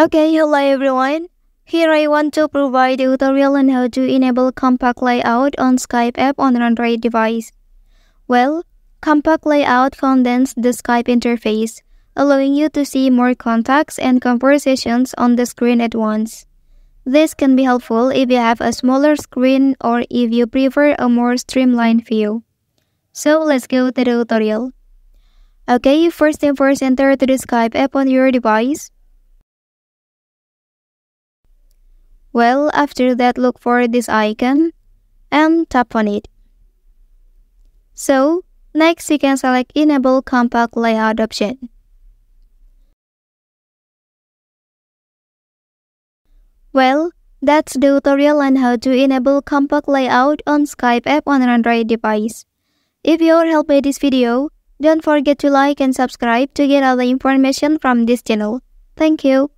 Okay, hello everyone. Here I want to provide a tutorial on how to enable compact layout on Skype app on an Android device. Well, compact layout condenses the Skype interface, allowing you to see more contacts and conversations on the screen at once. This can be helpful if you have a smaller screen or if you prefer a more streamlined view. So let's go to the tutorial. Okay, first thing first, enter to the Skype app on your device. Well, after that, look for this icon and tap on it. So, next you can select Enable Compact Layout option. Well, that's the tutorial on how to enable compact layout on Skype app on an Android device. If you are helped by this video, don't forget to like and subscribe to get other information from this channel. Thank you.